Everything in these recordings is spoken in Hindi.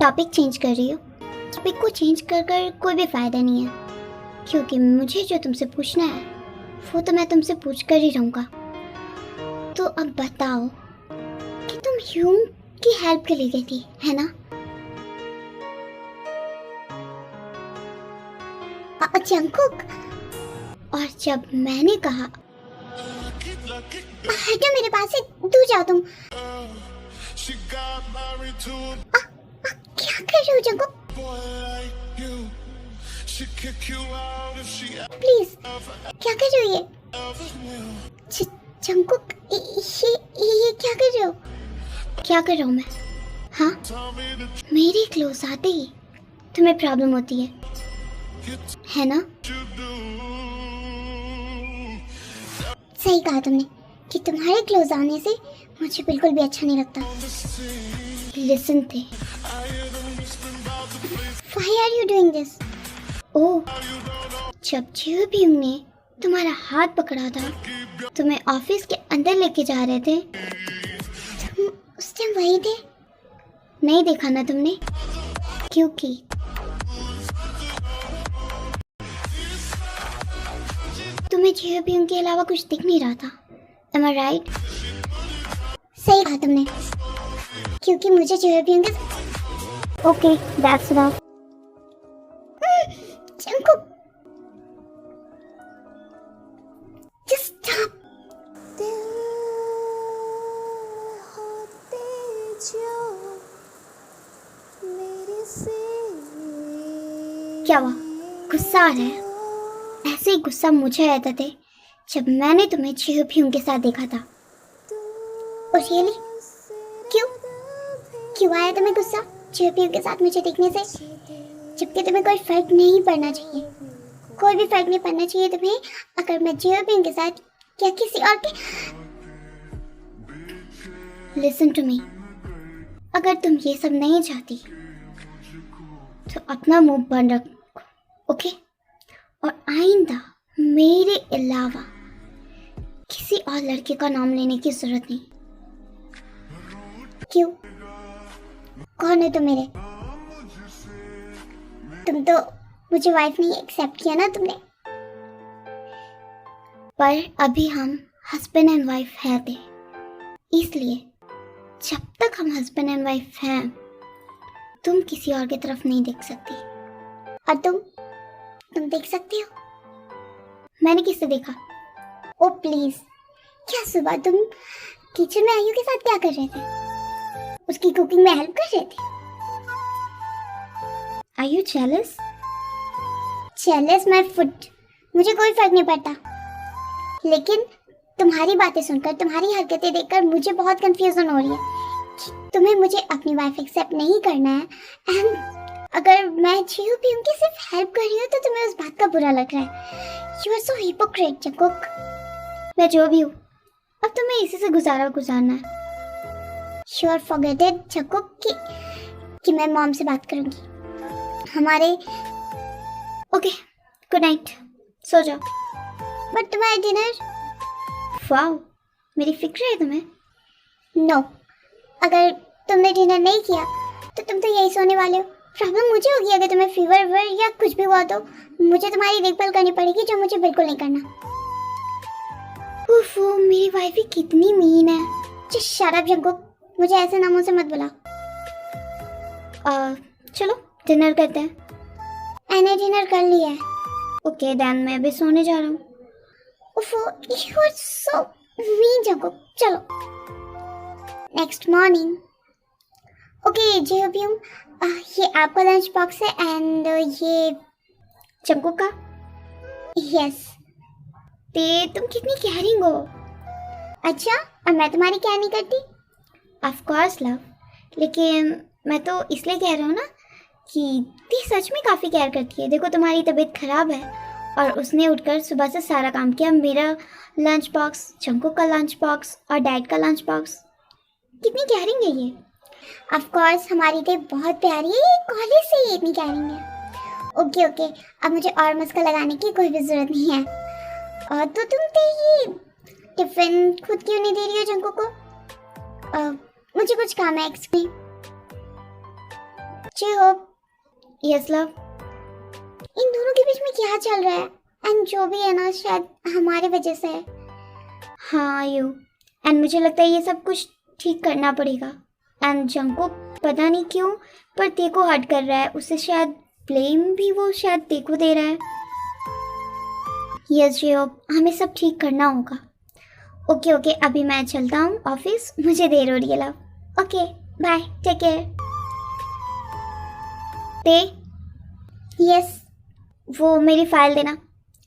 टॉपिक चेंज कर रही हो। टॉपिक को चेंज कर कर कोई भी फ़ायदा नहीं है, क्योंकि मुझे जो तुमसे पूछना है वो तो मैं तुमसे पूछ कर ही रहूँगा। तो अब बताओ कि तुम ह्यूम की हेल्प के लिए गई थी, है ना? जंगकुक। और जब मैंने कहा हटो मेरे पास से, दूर जाओ तुम। क्या कर रहे हो जंगकुक? प्लीज, क्या कर रहे हो ये? जंगकुक, ये क्या कर रहे हो? क्या कर रहा हूँ मैं? हाँ, मेरे क्लोज आते ही तुम्हें प्रॉब्लम होती है ना? सही कहा तुमने कि तुम्हारे क्लोज आने से मुझे बिल्कुल भी अच्छा नहीं लगता। लिसन थे, why are you doing this? Oh, जब जियोबियम ने तुम्हारा हाथ पकड़ा था, तुम्हें ऑफिस के अंदर लेके जा रहे थे, तुम उस टाइम वही थे? नहीं देखा ना तुमने? क्योंकि तुम्हें जियोबियम के अलावा कुछ दिख नहीं रहा था। Am I right? सही कहा तुमने, क्योंकि मुझे जियोबियम के okay, that's enough. Jungkook, just stop. क्या हुआ? गुस्सा आ रहा है? ऐसे ही गुस्सा मुझे आया था जब मैंने तुम्हें जियोबियम के साथ देखा था। और रियली? क्यों आया तुम्हें गुस्सा जियोबियम के साथ मुझे देखने से? जबकि तुम्हें कोई फर्क नहीं पड़ना चाहिए, कोई भी फर्क नहीं पड़ना चाहिए तुम्हें अगर मैं जियोबियम के साथ या किसी और के। लिसन टू मी, अगर तुम ये सब नहीं चाहती तो अपना मुंह बंद रखो, ओके? और आइंदा मेरे अलावा किसी और लड़के का नाम लेने की जरूरत नहीं। क्यों? कौन है तुम मेरे? तुम तो मुझे वाइफ नहीं एक्सेप्ट किया ना तुमने। पर अभी हम हस्बैंड एंड वाइफ है थे, इसलिए जब तक हम हस्बैंड एंड वाइफ हैं तुम किसी और की तरफ नहीं देख सकती। और तुम देख सकती हो? मैंने किससे देखा? ओ प्लीज, क्या सुबह तुम किचन में आयु के साथ क्या कर रहे थे? उसकी कुकिंग में हेल्प कर रहे थे? Are you jealous? Jealous my food, मुझे कोई फर्क नहीं पड़ता, लेकिन तुम्हारी बातें सुनकर, तुम्हारी हरकतें देखकर मुझे बहुत कंफ्यूजन हो रही है कि तुम्हें मुझे अपनी वाइफ एक्सेप्ट नहीं करना है एंड अगर मैं जियोबियम की सिर्फ हेल्प कर रही हूँ तो तुम्हें उस बात का बुरा लग रहा है। You are so hypocrite Jungkook. मैं जो भी हूँ, अब तुम्हें इसी से गुजारना है। यू आर फॉरगेटेड जंगकुक कि मैं मॉम से बात करूँगी हमारे। ओके, गुड नाइट, सो जाओ। बट तुम्हारा डिनर? वाओ, मेरी फिक्र है तुम्हें? नो, अगर तुमने डिनर नहीं किया तो तुम तो यही सोने वाले हो। प्रॉब्लम मुझे होगी अगर तुम्हें फीवर या कुछ भी हुआ तो मुझे तुम्हारी देखभाल करनी पड़ेगी, जो मुझे बिल्कुल नहीं करना। उफ, मेरी वाइफ भी कितनी मीन है। जस्ट शट अप जंगकुक, मुझे ऐसे नामों से मत बुला। चलो डिनर करते हैं। मैंने डिनर कर लिया है। ओके देन, मैं भी सोने जा रहा हूँ। उफ, you are so mean Jungkook. चलो नेक्स्ट मॉर्निंग। ओके जियोबियम, ये आपका लंच बॉक्स है एंड ये जंगकुक का। यस। ते तुम कितनी केयरिंग हो। अच्छा, और मैं तुम्हारी केयर नहीं करती? ऑफ कोर्स लव, लेकिन मैं तो इसलिए कह रहा हूँ ना कि ती सच में काफ़ी केयर करती है। देखो तुम्हारी तबीयत खराब है और उसने उठकर सुबह से सारा काम किया। मेरा लंच बॉक्स, जंगकुक का लंच बॉक्स और डैड का लंच बॉक्स। कितनी केयरिंग है ये। ऑफ कोर्स हमारी टे बहुत प्यारी है, ये कॉलेज से ही इतनी केयरिंग है। ओके, अब मुझे और मस्का लगाने की कोई भी ज़रूरत नहीं है। तो तुम टे ये टिफिन खुद क्यों नहीं दे रही हो जंगकुक को? मुझे कुछ काम है एक्चुअली। चे होप। Yes love. इन दोनों के बीच में क्या चल रहा है? एंड जो भी है ना, शायद हमारी वजह से है। हाँ यू, एंड मुझे लगता है ये सब कुछ ठीक करना पड़ेगा। एंड जंको पता नहीं क्यों पर तेको हर्ट कर रहा है, उसे शायद ब्लेम भी वो शायद तेको दे रहा है। यस जेओब, हमें सब ठीक करना होगा। ओके ओके, अभी मैं चलता हूँ ऑफिस, मुझे देर हो रही है love. Okay bye, take care. ते यस, वो मेरी फाइल देना।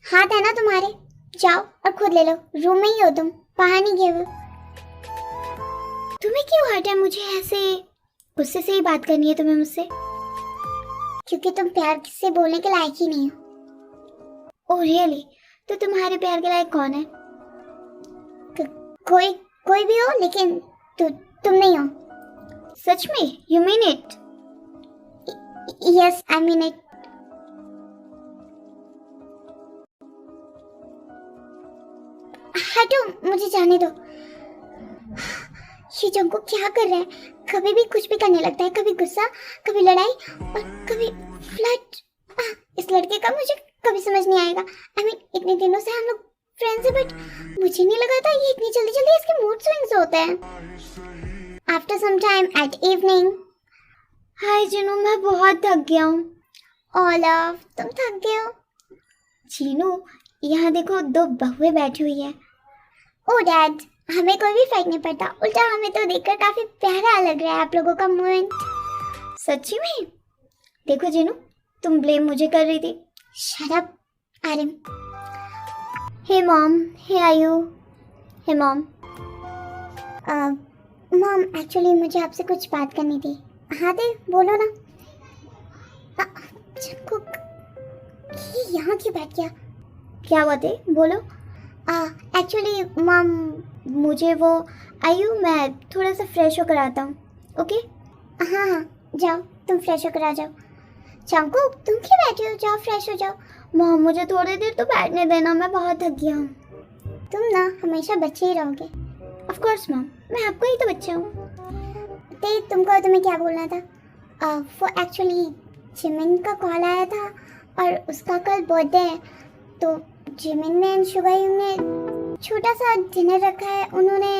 हाथ है ना तुम्हारे, जाओ और खुद ले लो, रूम में ही हो तुम, बाहर नहीं गए हो। तुम्हें क्यों हर्ट है? मुझे ऐसे गुस्से से ही बात करनी है तुम्हें मुझसे? क्योंकि तुम प्यार से बोलने के लायक ही नहीं हो। Oh really? तो तुम्हारे प्यार के लायक कौन है? कोई भी हो, लेकिन तुम नहीं हो। सच में? You mean it? Yes I mean it. हटो, मुझे जाने दो। ये जंको क्या कर रहा है? कभी भी कुछ भी करने लगता है, कभी गुस्सा, कभी लड़ाई और कभी फ्लर्ट। इस लड़के का मुझे कभी समझ नहीं आएगा। I mean, इतने दिनों से हम लोग फ्रेंड्स हैं, बट मुझे नहीं लगा था ये इतनी जल्दी जल्दी इसके मूड स्विंग्स होते हैं। After some time at evening. Hi Jinu, मैं बहुत थक गया हूँ। ओलव, तुम थक गए हो? जीनू, यहाँ देखो, दो बहुएं बैठी हुई है। ओ डैड, हमें कोई भी फर्क नहीं पड़ता, उल्टा हमें तो देखकर काफी प्यारा लग रहा है आप लोगों का मोमेंट। सच्ची में? देखो जीनू, तुम ब्लेम मुझे कर रही थी। Shut up Aryan. Hey mom, hey Ayu. Hey mom. Mom, actually मुझे आपसे कुछ बात करनी थी। हाँ दे, बोलो ना। ये यहाँ क्यों बैठ गया? क्या बात है, बोलो। एक्चुअली मॉम, मुझे वो आयु, मैं थोड़ा सा फ्रेश होकर आता हूँ। ओके? हाँ हाँ, जाओ तुम फ्रेश होकर आ जाओ। चांकू, तुम क्यों बैठे हो? जाओ फ्रेश हो जाओ। मॉम, मुझे थोड़ी देर तो बैठने देना, मैं बहुत थक गया हूँ। तुम ना हमेशा बच्चे ही रहोगे। ऑफ कोर्स मॉम, मैं आपका ही तो बच्चा हूँ। ते तुमको तुम्हें क्या बोलना था? वो एक्चुअली जिमिन का कॉल आया था और उसका कल बर्थडे है, तो जिमिन ने शुगायुंग ने छोटा सा डिनर रखा है। उन्होंने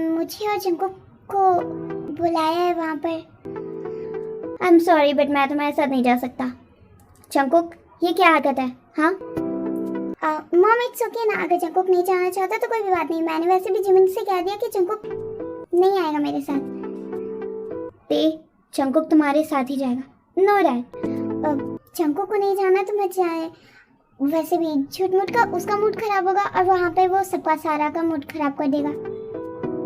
मुझे और जंको को बुलाया है वहाँ पर। आई एम सॉरी बट मैं तुम्हारे साथ नहीं जा सकता। जंकुक, ये क्या आदत है? हाँ मॉम, इट्स ओके ना, अगर जंकुक नहीं जाना चाहता तो कोई भी बात नहीं। मैंने वैसे भी जिमिन से कह दिया कि जंकुक नहीं आएगा मेरे साथ। ते जंकुक तुम्हारे साथ ही जाएगा। नो डैड, जंकुक को नहीं जाना तो मत जाए। वैसे भी झूठ मूठ का उसका मूड खराब होगा और वहाँ पे वो सबका सारा का मूड खराब कर देगा।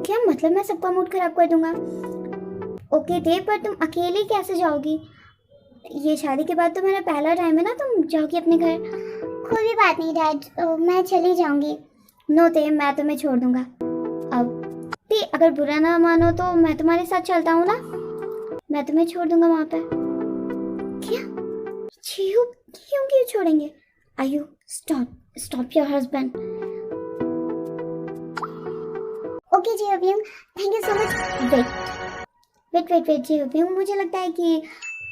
क्या मतलब मैं सबका मूड खराब कर दूंगा? ओके दे, पर तुम अकेले कैसे जाओगी? ये शादी के बाद तुम्हारा पहला टाइम है ना, तुम जाओगी अपने घर। कोई भी बात नहीं डैड, मैं चली जाऊंगी। नो ते, मैं तुम्हें छोड़ दूंगा। अब ते, अगर बुरा ना मानो तो मैं तुम्हारे साथ चलता हूँ ना, मैं तुम्हें छोड़ दूंगा वहाँ पे। क्या? क्यों छोड़ेंगे? Ayu, stop your husband. Okay ji Abhiyang, thank you so much. Wait ji Abhiyang, मुझे लगता है कि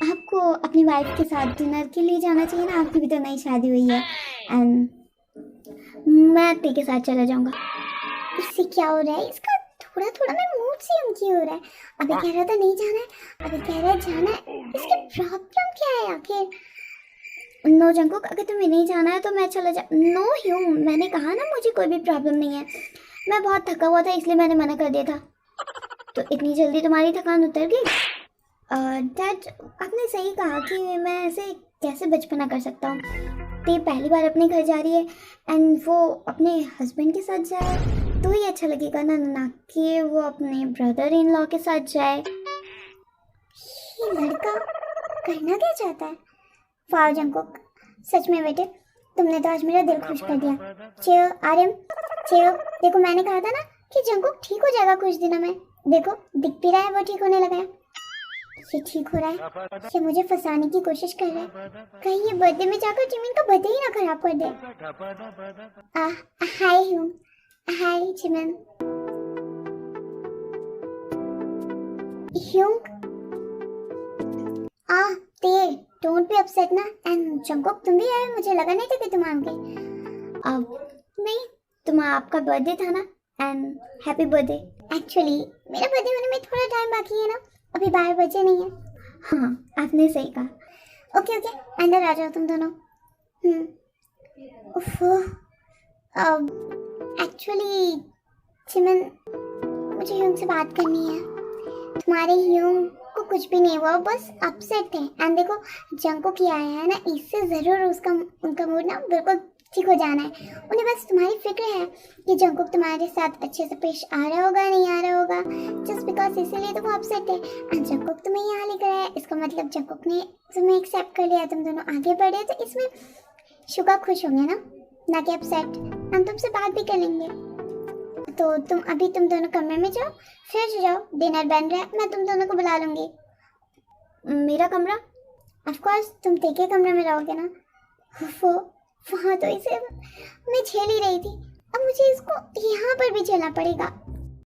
आपको अपनी वाइफ के साथ डिनर के लिए जाना चाहिए ना, आपकी भी तो नई शादी हुई है। एंड मैं ते के साथ चला जाऊंगा। इससे क्या हो रहा है? इसका थोड़ा थोड़ा मैं मूड स्विंग क्यों हो रहा है? अभी कह रहा था नहीं जाना है, अभी कह रहा है जाना है। इसकी प्रॉब्लम क्या है आखिर? नो जंकुक, अगर तुम्हें नहीं जाना है तो मैं चला जा। नो ह्यूम, मैंने कहा ना मुझे कोई भी प्रॉब्लम नहीं है। मैं बहुत थका हुआ था इसलिए मैंने मना कर दिया था। तो इतनी जल्दी तुम्हारी थकान उतर गई? डैड, आपने सही कहा कि मैं ऐसे कैसे बचपना कर सकता हूँ। ते पहली बार अपने घर जा रही है एंड वो अपने हस्बैंड के साथ जाए तो ही अच्छा लगेगा ना कि वो अपने ब्रदर इन लॉ के साथ जाए। ये लड़का करना क्या चाहता है? वाह जंकुक, सच में बेटे तुमने तो आज मेरा दिल खुश कर दिया। Chair Aryan, chair. देखो मैंने कहा था ना कि जंकुक ठीक हो जाएगा कुछ दिनों में। देखो दिख भी रहा है वो ठीक होने लगा है। ये ठीक हो रहा है, ये मुझे फंसाने की कोशिश कर रहा है। कहीं ये बर्थडे में जाकर जिमिन का बर्थडे ही ना खराब कर दे। हाय ह्यूम। हाय जिमिन। ह्यूम, ते डोंट बी अपसेट ना। एंड जंगकुक तुम भी आए, मुझे लगा नहीं था कि तुम आओगे। अब नहीं, तुम आपका बर्थडे था ना, एंड हैप्पी बर्थडे। एक्चुअली मेरा बर्थडे होने में थोड़ा टाइम बाकी है ना, अभी 12 बजे नहीं है। हाँ आपने सही कहा। ओके ओके, अंदर आ जाओ तुम दोनों। उफ, एक्चुअली चिमन, मुझे ह्यूम से बात करनी है। तुम्हारे ह्यूम को कुछ भी नहीं हुआ, बस अपसेट थे। एंड देखो जंगकुक ही आया है ना, इससे ज़रूर उनका मूड ना बिल्कुल ठीक हो जाना है। उन्हें बस तुम्हारी फिक्र है कि जंगकुक तुम्हारे साथ अच्छे से पेश आ रहा होगा नहीं आ रहा होगा, जस्ट बिकॉज इसीलिए तो वो अपसेट है। एंड जंगकुक तुम्हें यहाँ लेकर आया, इसका मतलब जंगकुक ने तुम्हें एक्सेप्ट कर लिया, तुम दोनों आगे बढ़े, तो इसमें शुगा खुश होंगे ना कि अपसेट। हम तुमसे बात भी कर लेंगे। तो तुम दोनों कमरे में जाओ, फ्रेश जाओ, डिनर बन रहा है, मैं तुम दोनों को बुला लूँगी। मेरा कमरा? ऑफ कोर्स तुम तेके कमरे में रहोगे ना। वो वहाँ तो इसे मैं झेल ही रही थी, अब मुझे इसको यहाँ पर भी झेलना पड़ेगा।